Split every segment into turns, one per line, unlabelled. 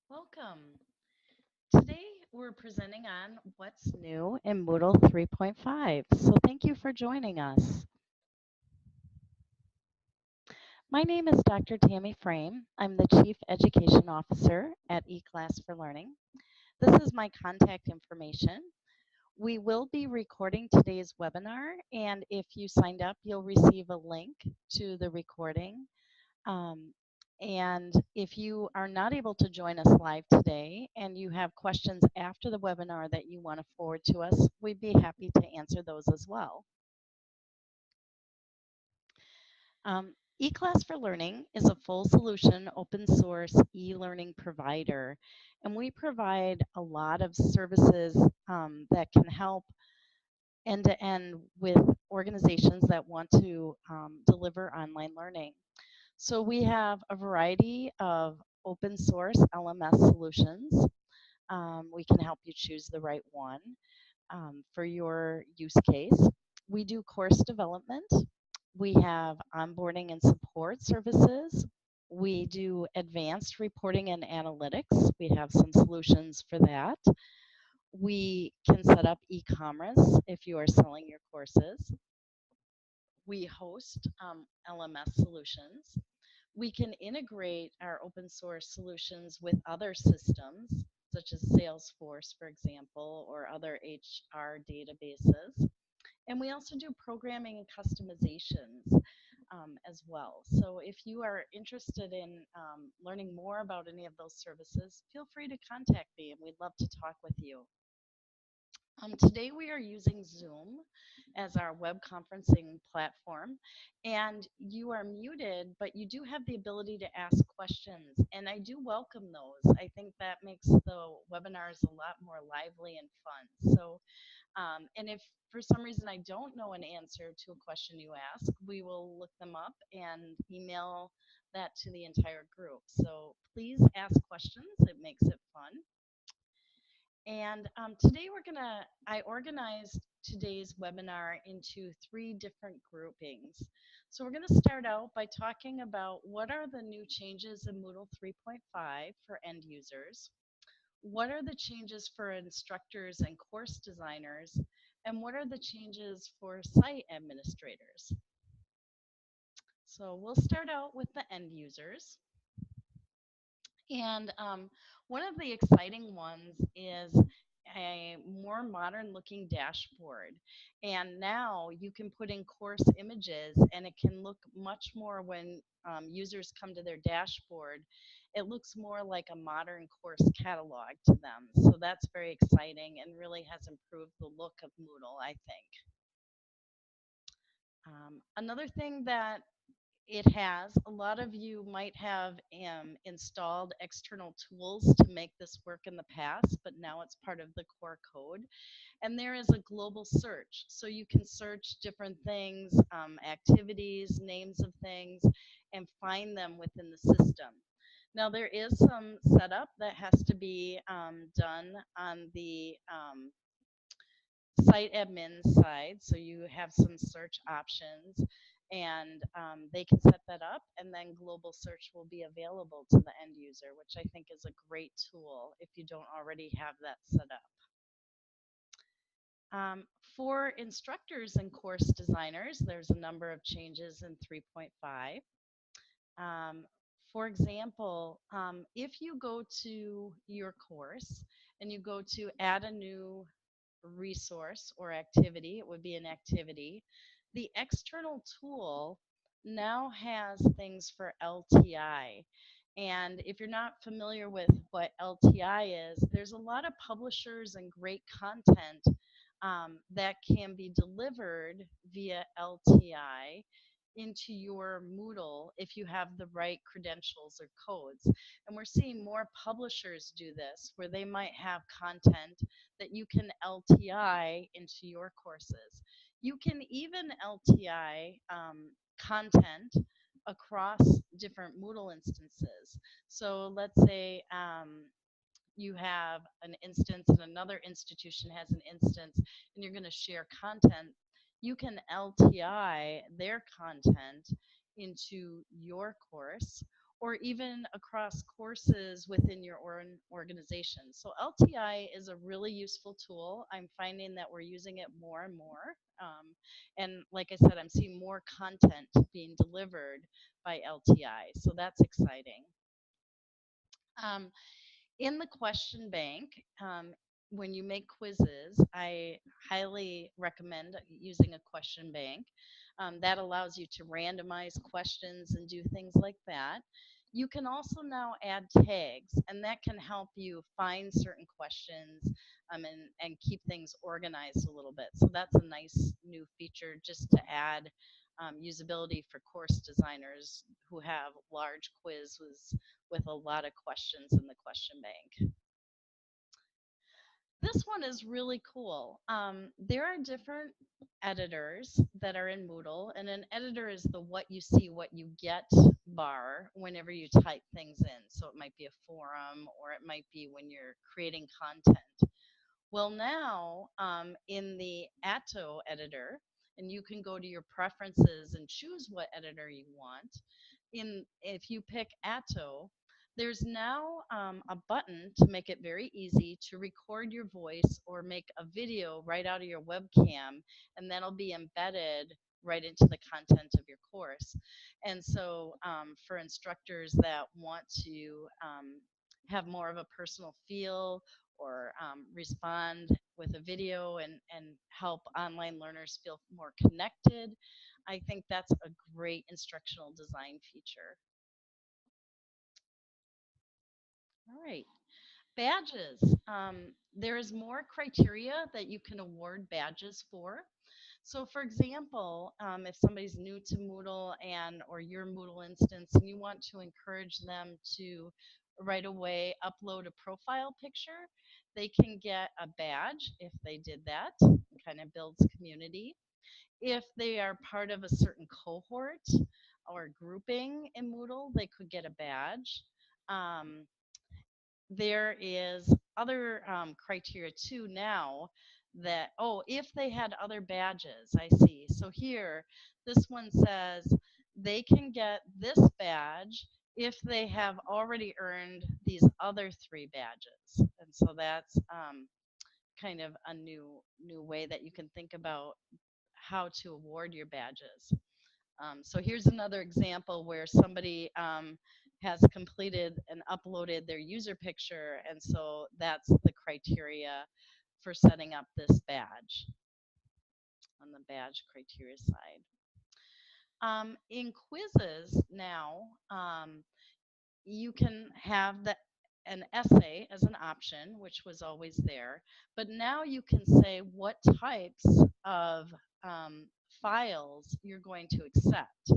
Welcome. Today we're presenting on what's new in Moodle 3.5. So thank you for joining us. My name is Dr. Tammy Frame. I'm the Chief Education Officer at eClass for Learning. This is my contact information. We will be recording today's webinar, and if you signed up, you'll receive a link to the recording. Um, and if you are not able to join us live today and you have questions after the webinar that you want to forward to us, we'd be happy to answer those as well. Um, eClass for Learning is a full solution open source e-learning provider, and we provide a lot of services that can help end to end with organizations that want to deliver online learning. So we have a variety of open source LMS solutions. We can help you choose the right one for your use case. We do course development. We have onboarding and support services. We do advanced reporting and analytics. We have some solutions for that. We can set up e-commerce if you are selling your courses. We host LMS solutions. We can integrate our open source solutions with other systems, such as Salesforce, for example, or other HR databases. And we also do programming and customizations as well. So if you are interested in learning more about any of those services, feel free to contact me and we'd love to talk with you. Today we are using Zoom as our web conferencing platform, and you are muted, but you do have the ability to ask questions, and I do welcome those. I think that makes the webinars a lot more lively and fun. So, and if for some reason I don't know an answer to a question you ask, we will look them up and email that to the entire group. So please ask questions, it makes it fun. And today I organized today's webinar into 3 different groupings. So we're gonna start out by talking about what are the new changes in Moodle 3.5 for end users, what are the changes for instructors and course designers, and what are the changes for site administrators. So we'll start out with the end users. And one of the exciting ones is a more modern looking dashboard. And now you can put in course images and it can look much more when users come to their dashboard. It looks more like a modern course catalog to them. So that's very exciting and really has improved the look of Moodle, I think. Another thing that it has, a lot of you might have installed external tools to make this work in the past, but now it's part of the core code. And there is a global search. So you can search different things, activities, names of things, and find them within the system. Now there is some setup that has to be done on the site admin side, so you have some search options, and they can set that up, and then global search will be available to the end user, which I think is a great tool if you don't already have that set up. For instructors and course designers, there's a number of changes in 3.5. For example, if you go to your course and you go to add a new resource or activity, it would be an activity. The external tool now has things for LTI. And if you're not familiar with what LTI is, there's a lot of publishers and great content that can be delivered via LTI into your Moodle if you have the right credentials or codes. And we're seeing more publishers do this, where they might have content that you can LTI into your courses. You can even LTI content across different Moodle instances. So let's say you have an instance and another institution has an instance and you're going to share content, you can LTI their content into your course, or even across courses within your organization. So LTI is a really useful tool. I'm finding that we're using it more and more. And like I said, I'm seeing more content being delivered by LTI. So that's exciting. Um, in the question bank, when you make quizzes, I highly recommend using a question bank. That allows you to randomize questions and do things like that. You can also now add tags, and that can help you find certain questions and keep things organized a little bit. So that's a nice new feature just to add usability for course designers who have large quizzes with a lot of questions in the question bank. This one is really cool. There are different editors that are in Moodle, and an editor is the what you see, what you get bar whenever you type things in. So it might be a forum, or it might be when you're creating content. Well, now in the Atto editor, and you can go to your preferences and choose what editor you want. If you pick Atto, there's now a button to make it very easy to record your voice or make a video right out of your webcam, and that'll be embedded right into the content of your course. And so for instructors that want to have more of a personal feel or respond with a video and help online learners feel more connected, I think that's a great instructional design feature. All right. Badges. There is more criteria that you can award badges for. So for example, if somebody's new to Moodle or your Moodle instance and you want to encourage them to right away upload a profile picture, they can get a badge if they did that. It kind of builds community. If they are part of a certain cohort or grouping in Moodle, they could get a badge. Um, there is other criteria too now that, oh, if they had other badges, I see. So here, this one says they can get this badge if they have already earned these other 3 badges. And so that's kind of a new way that you can think about how to award your badges. So here's another example where somebody has completed and uploaded their user picture, and so that's the criteria for setting up this badge on the badge criteria side. In quizzes now, you can have an essay as an option, which was always there, but now you can say what types of files you're going to accept.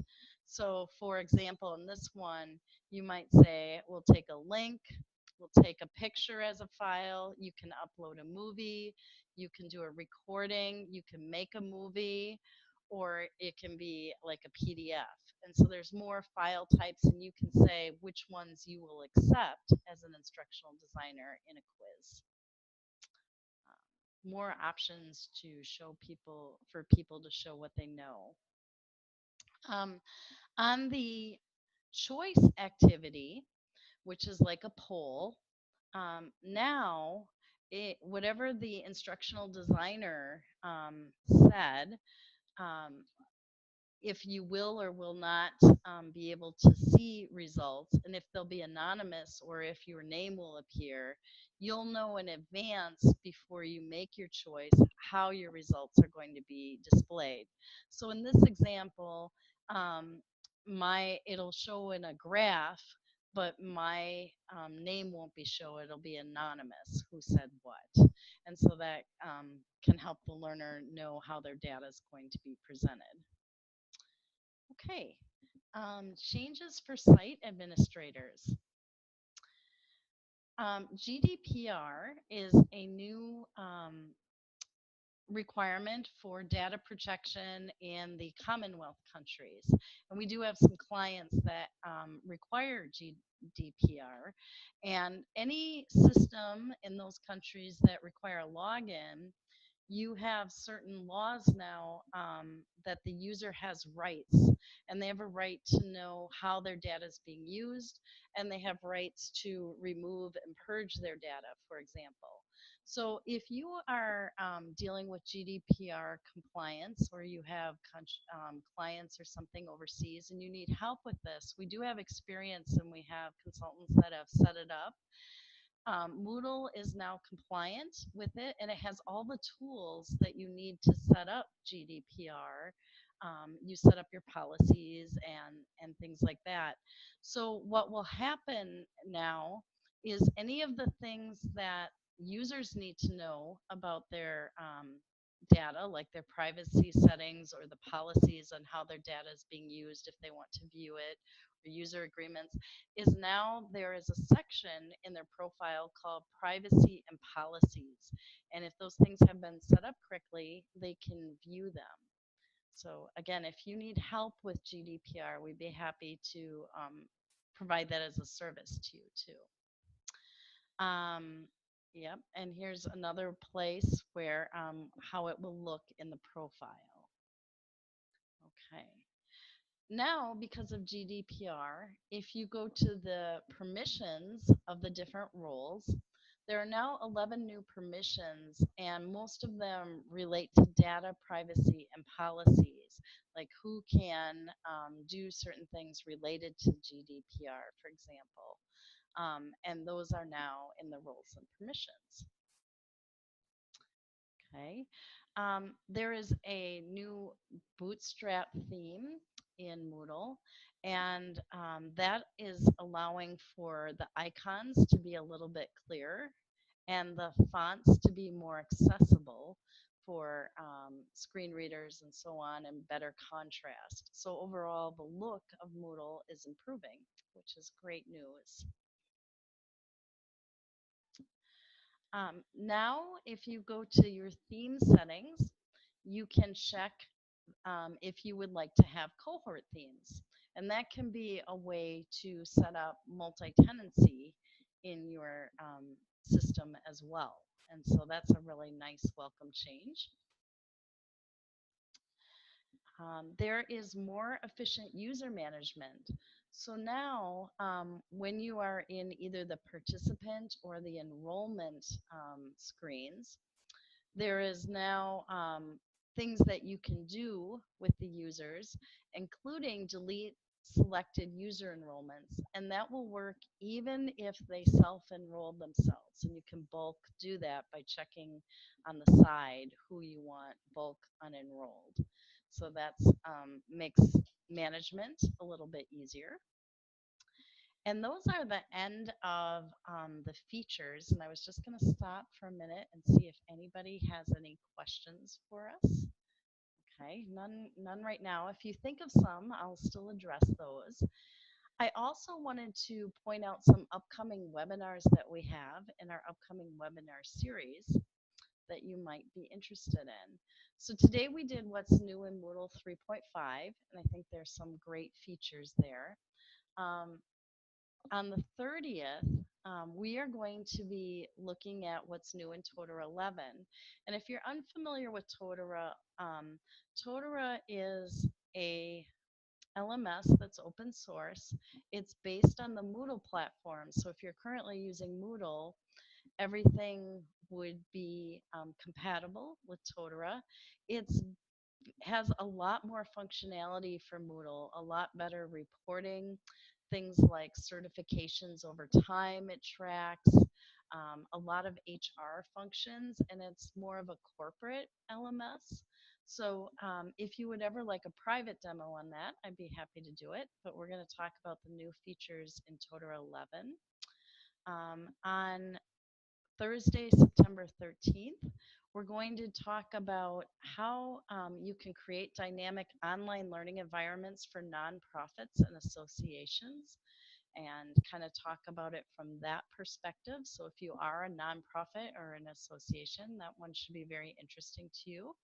So for example, in this one, you might say, we'll take a link, we'll take a picture as a file, you can upload a movie, you can do a recording, you can make a movie, or it can be like a PDF. And so there's more file types, and you can say which ones you will accept as an instructional designer in a quiz. More options to show people, for people to show what they know. On the choice activity, which is like a poll, now whatever the instructional designer said, um, if you will or will not be able to see results, and if they'll be anonymous or if your name will appear, you'll know in advance before you make your choice how your results are going to be displayed. So in this example, it'll show in a graph, but my name won't be shown. It'll be anonymous who said what. And so that can help the learner know how their data is going to be presented. Okay, changes for site administrators. GDPR is a new requirement for data protection in the Commonwealth countries. And we do have some clients that require GDPR. And any system in those countries that require a login, you have certain laws now that the user has rights, and they have a right to know how their data is being used, and they have rights to remove and purge their data, for example. So if you are dealing with GDPR compliance, or you have clients or something overseas and you need help with this, we do have experience and we have consultants that have set it up. Moodle is now compliant with it, and it has all the tools that you need to set up GDPR. You set up your policies and things like that. So what will happen now is any of the things that users need to know about their data, like their privacy settings or the policies on how their data is being used if they want to view it, or user agreements, is now there is a section in their profile called privacy and policies. And if those things have been set up correctly, they can view them. So again, if you need help with GDPR, we'd be happy to provide that as a service to you too. Yep, and here's another place where how it will look in the profile. Okay. Now, because of GDPR, if you go to the permissions of the different roles, there are now 11 new permissions, and most of them relate to data privacy and policies, like who can do certain things related to GDPR, for example. And those are now in the roles and permissions. Okay. There is a new Bootstrap theme in Moodle, and that is allowing for the icons to be a little bit clearer and the fonts to be more accessible for screen readers and so on, and better contrast. So overall, the look of Moodle is improving, which is great news. Now, if you go to your theme settings, you can check if you would like to have cohort themes. And that can be a way to set up multi-tenancy in your system as well. And so that's a really nice welcome change. There is more efficient user management. So now, when you are in either the participant or the enrollment screens, there is now things that you can do with the users, including delete selected user enrollments, and that will work even if they self-enroll themselves, and you can bulk do that by checking on the side who you want bulk unenrolled. So that makes management a little bit easier. And those are the end of the features. And I was just going to stop for a minute and see if anybody has any questions for us. Okay, none right now. If you think of some, I'll still address those. I also wanted to point out some upcoming webinars that we have in our upcoming webinar series that you might be interested in. So today we did what's new in Moodle 3.5, and I think there's some great features there. On the 30th, we are going to be looking at what's new in Totara 11. And if you're unfamiliar with Totara, Totara is a LMS that's open source. It's based on the Moodle platform. So if you're currently using Moodle, everything would be compatible with Totara. It has a lot more functionality for Moodle, a lot better reporting, things like certifications over time it tracks, a lot of HR functions, and it's more of a corporate LMS. So if you would ever like a private demo on that, I'd be happy to do it. But we're going to talk about the new features in Totara 11. On Thursday, September 13th, we're going to talk about how you can create dynamic online learning environments for nonprofits and associations, and kind of talk about it from that perspective. So if you are a nonprofit or an association, that one should be very interesting to you.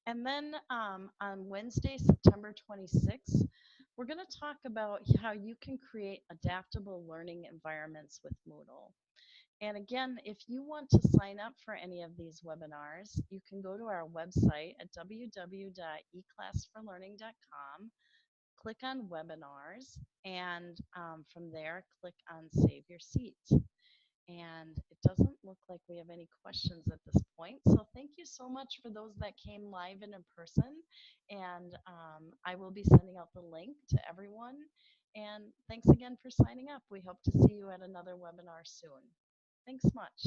And then on Wednesday, September 26th, we're going to talk about how you can create adaptable learning environments with Moodle. And again, if you want to sign up for any of these webinars, you can go to our website at www.eclassforlearning.com, click on webinars, and from there, click on save your seat. And it doesn't look like we have any questions at this point. So thank you so much for those that came live and in person. And I will be sending out the link to everyone. And thanks again for signing up. We hope to see you at another webinar soon. Thanks much.